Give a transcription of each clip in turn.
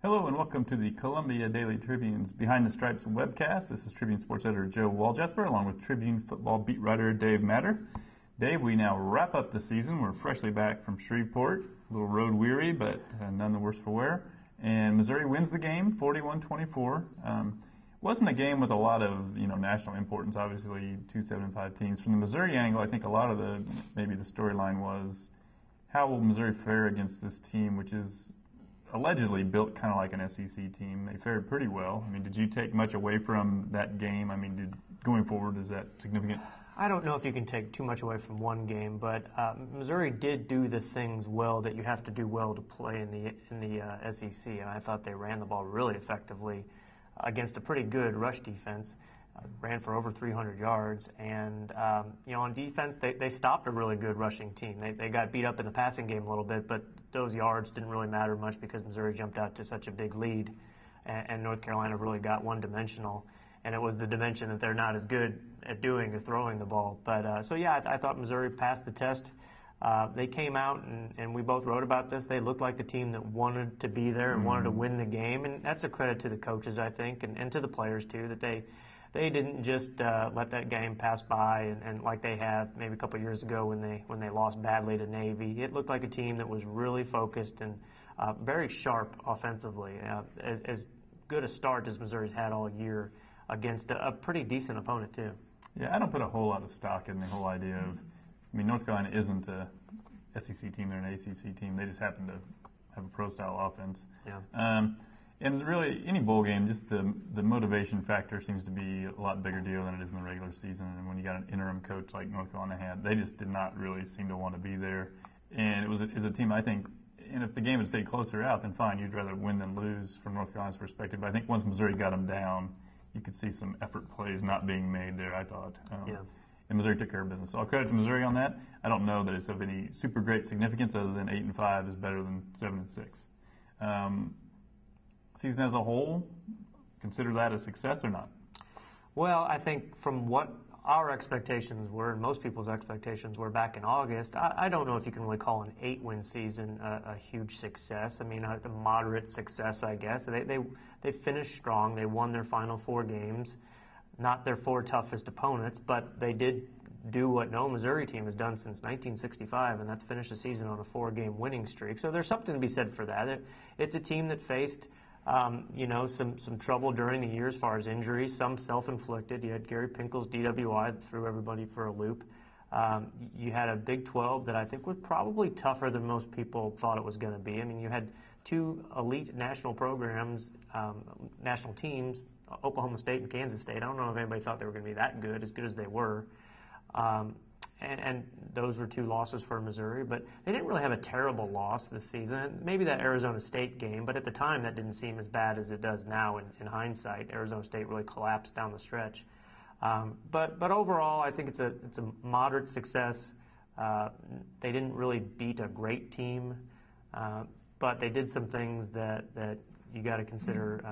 Hello and welcome to the Columbia Daily Tribune's Behind the Stripes Webcast. This is Tribune sports editor Joe Walljasper along with Tribune football beat writer Dave Matter. Dave, we now wrap up the season. We're freshly back from Shreveport, a little road weary, but none the worse for wear. And Missouri wins the game, 41-24. Wasn't a game with a lot of national importance. Obviously, 2 7-5 teams. From the Missouri angle, I think a lot of maybe the storyline was how will Missouri fare against this team, which is allegedly built kind of like an SEC team. They fared pretty well. I mean, did you take much away from that game? I mean, going forward, is that significant? I don't know if you can take too much away from one game, but Missouri did do the things well that you have to do well to play in the SEC. And I thought they ran the ball really effectively against a pretty good rush defense. Ran for over 300 yards, and on defense they stopped a really good rushing team. They got beat up in the passing game a little bit, but those yards didn't really matter much because Missouri jumped out to such a big lead, and North Carolina really got one-dimensional, and it was the dimension that they're not as good at doing as throwing the ball. But I thought Missouri passed the test. They came out, and we both wrote about this. They looked like the team that wanted to be there and wanted to win the game, and that's a credit to the coaches, I think, and to the players too, that they didn't just let that game pass by and like they have maybe a couple of years ago when they lost badly to Navy. It looked like a team that was really focused and very sharp offensively. As good a start as Missouri's had all year against a pretty decent opponent too. Yeah, I don't put a whole lot of stock in the whole idea of. I mean, North Carolina isn't a SEC team; they're an ACC team. They just happen to have a pro-style offense. Yeah. And really, any bowl game, just the motivation factor seems to be a lot bigger deal than it is in the regular season. And when you got an interim coach like North Carolina had, they just did not really seem to want to be there. And it was a team, I think, and if the game had stayed closer out, then fine, you'd rather win than lose from North Carolina's perspective. But I think once Missouri got them down, you could see some effort plays not being made there, I thought. Yeah. And Missouri took care of business. So I'll credit to Missouri on that. I don't know that it's of any super great significance other than 8-5 is better than 7-6. Season as a whole, consider that a success or not? Well, I think from what our expectations were and most people's expectations were back in August, I don't know if you can really call an 8-win season a huge success. I mean, a moderate success, I guess. They finished strong. They won their final 4 games. Not their 4 toughest opponents, but they did do what no Missouri team has done since 1965, and that's finish the season on a 4-game winning streak. So there's something to be said for that. It's a team that faced some trouble during the year as far as injuries, some self-inflicted. You had Gary Pinkel's DWI that threw everybody for a loop. You had a Big 12 that I think was probably tougher than most people thought it was going to be. I mean, you had 2 elite national programs, national teams, Oklahoma State and Kansas State. I don't know if anybody thought they were going to be that good as they were. And those were 2 losses for Missouri, but they didn't really have a terrible loss this season. Maybe that Arizona State game, but at the time that didn't seem as bad as it does now in hindsight. Arizona State really collapsed down the stretch. But overall, I think it's a moderate success. They didn't really beat a great team, but they did some things that you got to consider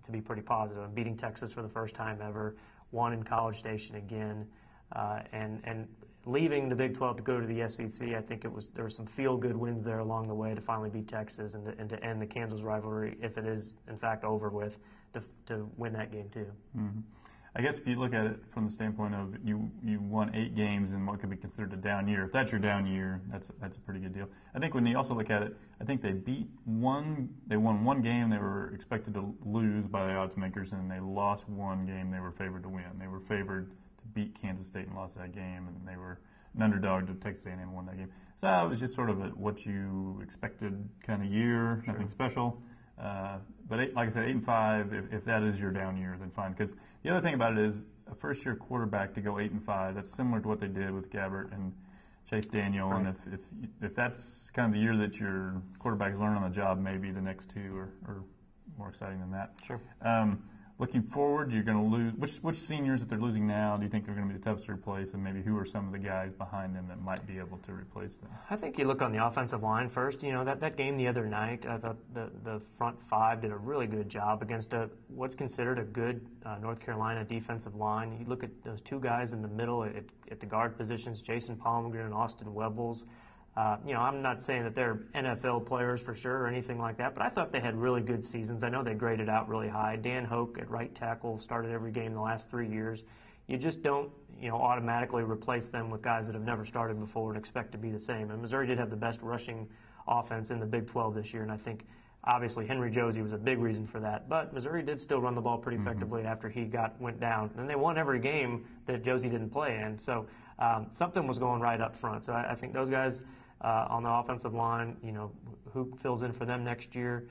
to be pretty positive. Beating Texas for the first time ever, won in College Station again. And leaving the Big 12 to go to the SEC, I think there were some feel-good wins there along the way to finally beat Texas and to end the Kansas rivalry, if it is in fact over with, to win that game too. Mm-hmm. I guess if you look at it from the standpoint of you won 8 games in what could be considered a down year. If that's your down year, that's a pretty good deal. I think when you also look at it, I think they won 1 game they were expected to lose by the odds makers, and they lost 1 game they were favored to win. They were favored to beat Kansas State and lost that game, and they were an underdog to Texas A&M and won that game. So it was just sort of what you expected kind of year, Sure. Nothing special. But like I said, 8-5. If that is your down year, then fine. Because the other thing about it is a first-year quarterback to go 8-5. That's similar to what they did with Gabbert and Chase Daniel. Right. And if that's kind of the year that your quarterbacks learn on the job, maybe the next 2 are more exciting than that. Sure. Looking forward, you're going to lose. Which seniors that they're losing now do you think are going to be the toughest to replace, and maybe who are some of the guys behind them that might be able to replace them? I think you look on the offensive line first. That game the other night, I thought the front 5 did a really good job against what's considered a good North Carolina defensive line. You look at those 2 guys in the middle at the guard positions, Jason Palmgren and Austin Webbles. I'm not saying that they're NFL players for sure or anything like that, but I thought they had really good seasons. I know they graded out really high. Dan Hoke at right tackle started every game the last 3 years. You just don't, automatically replace them with guys that have never started before and expect to be the same. And Missouri did have the best rushing offense in the Big 12 this year, and I think obviously Henry Josie was a big reason for that. But Missouri did still run the ball pretty effectively after he went down. And they won every game that Josie didn't play in. So something was going right up front. So I think those guys on the offensive line, who fills in for them next year?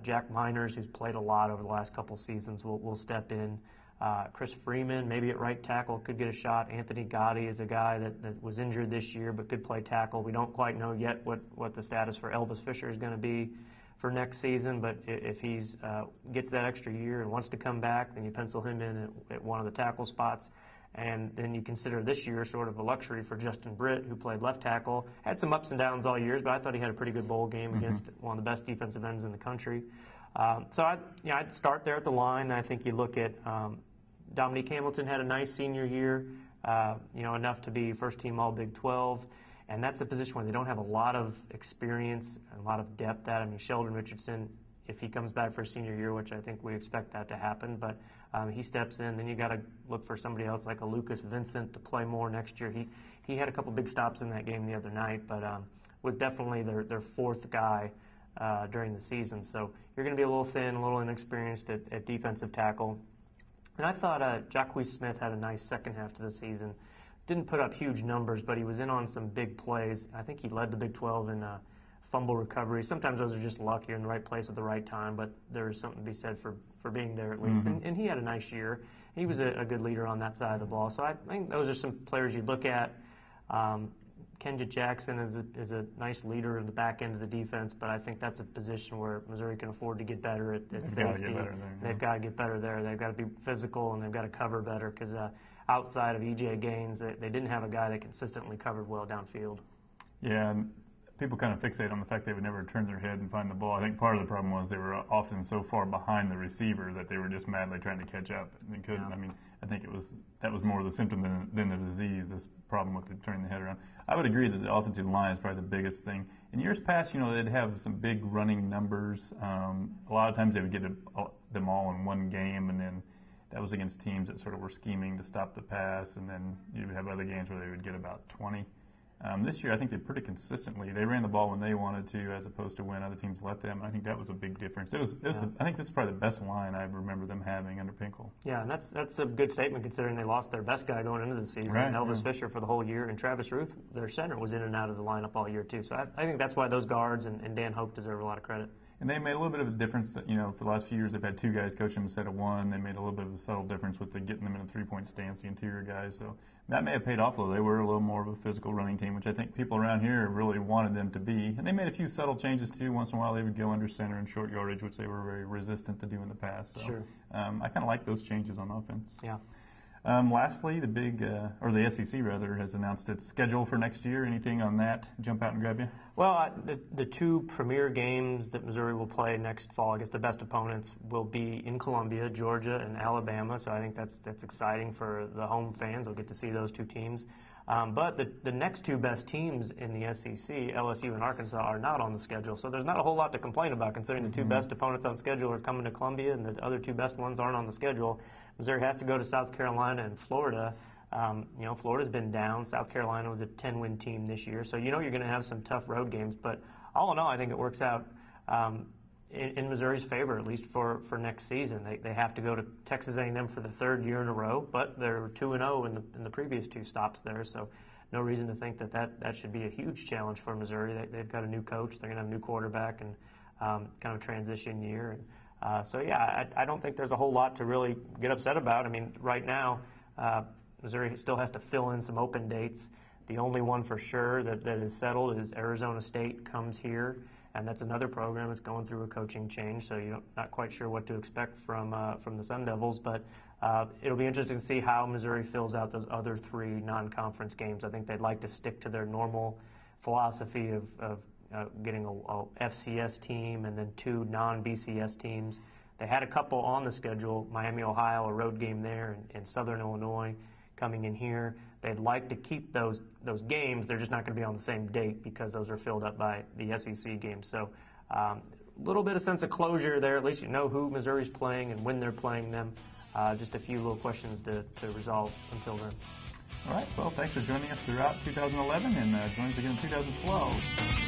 Jack Miners, who's played a lot over the last couple seasons, will step in. Chris Freeman, maybe at right tackle, could get a shot. Anthony Gotti is a guy that was injured this year but could play tackle. We don't quite know yet what the status for Elvis Fisher is going to be for next season, but if he's gets that extra year and wants to come back, then you pencil him in at one of the tackle spots. And then you consider this year sort of a luxury for Justin Britt, who played left tackle. Had some ups and downs all years, but I thought he had a pretty good bowl game against one of the best defensive ends in the country. So I'd start there at the line. I think you look at Dominique Hamilton had a nice senior year, enough to be first-team All-Big 12. And that's a position where they don't have a lot of experience and a lot of depth at. I mean, Sheldon Richardson, if he comes back for his senior year, which I think we expect that to happen, but he steps in. Then you got to look for somebody else like a Lucas Vincent to play more next year. He had a couple big stops in that game the other night, but was definitely their fourth guy during the season. So you're going to be a little thin, a little inexperienced at defensive tackle. And I thought Jacquez Smith had a nice second half to the season. Didn't put up huge numbers, but he was in on some big plays. I think he led the Big 12 in fumble recovery. Sometimes those are just luck. You're in the right place at the right time, but there's something to be said for being there at least. And he had a nice year. He was a good leader on that side of the ball. So I think those are some players you look at. Kenja Jackson is a nice leader in the back end of the defense, but I think that's a position where Missouri can afford to get better at safety. They've got to get better there. They've got to be physical, and they've got to cover better because outside of E.J. Gaines, they didn't have a guy that consistently covered well downfield. Yeah, and people kind of fixate on the fact they would never turn their head and find the ball. I think part of the problem was they were often so far behind the receiver that they were just madly trying to catch up. And they couldn't. Yeah. I mean, I think that was more of the symptom than the disease, this problem with turning the head around. I would agree that the offensive line is probably the biggest thing. In years past, they'd have some big running numbers. A lot of times they would get them all in one game, and then that was against teams that sort of were scheming to stop the pass, and then you would have other games where they would get about 20. This year, I think they pretty consistently, they ran the ball when they wanted to as opposed to when other teams let them. I think that was a big difference. I think this is probably the best line I remember them having under Pinkel. Yeah, and that's a good statement considering they lost their best guy going into the season, right, Elvis Fisher, for the whole year, and Travis Ruth, their center, was in and out of the lineup all year too. So I think that's why those guards and Dan Hope deserve a lot of credit. And they made a little bit of a difference that, for the last few years they've had two guys coach them instead of one. They made a little bit of a subtle difference with getting them in a three-point stance, the interior guys. So that may have paid off a little. They were a little more of a physical running team, which I think people around here really wanted them to be. And they made a few subtle changes too. Once in a while they would go under center and short yardage, which they were very resistant to do in the past. So sure. I kind of like those changes on offense. Yeah. Lastly, the SEC rather, has announced its schedule for next year. Anything on that jump out and grab you? Well, the two premier games that Missouri will play next fall, I guess the best opponents will be in Columbia, Georgia, and Alabama. So I think that's exciting for the home fans. They'll get to see those two teams. But the next two best teams in the SEC, LSU and Arkansas, are not on the schedule. So there's not a whole lot to complain about considering the two best opponents on schedule are coming to Columbia and the other two best ones aren't on the schedule. Missouri has to go to South Carolina and Florida. Florida's been down. South Carolina was a 10-win team this year. So you're going to have some tough road games. But all in all, I think it works out in Missouri's favor, at least for next season. They have to go to Texas A&M for the third year in a row, but they're 2-0 in the previous two stops there. So no reason to think that should be a huge challenge for Missouri. They've got a new coach. They're going to have a new quarterback and kind of a transition year. And, I don't think there's a whole lot to really get upset about. I mean, right now, Missouri still has to fill in some open dates. The only one for sure that is settled is Arizona State comes here, and that's another program that's going through a coaching change, so you're not quite sure what to expect from the Sun Devils. But it'll be interesting to see how Missouri fills out those other three non-conference games. I think they'd like to stick to their normal philosophy of getting a FCS team and then two non-BCS teams. They had a couple on the schedule, Miami, Ohio, a road game there, and Southern Illinois coming in here. they'd like to keep those games. They're just not going to be on the same date because those are filled up by the SEC games. So a little bit of sense of closure there. At least you know who Missouri's playing and when they're playing them. Just a few little questions to resolve until then. All right. Well, thanks for joining us throughout 2011, and join us again in 2012.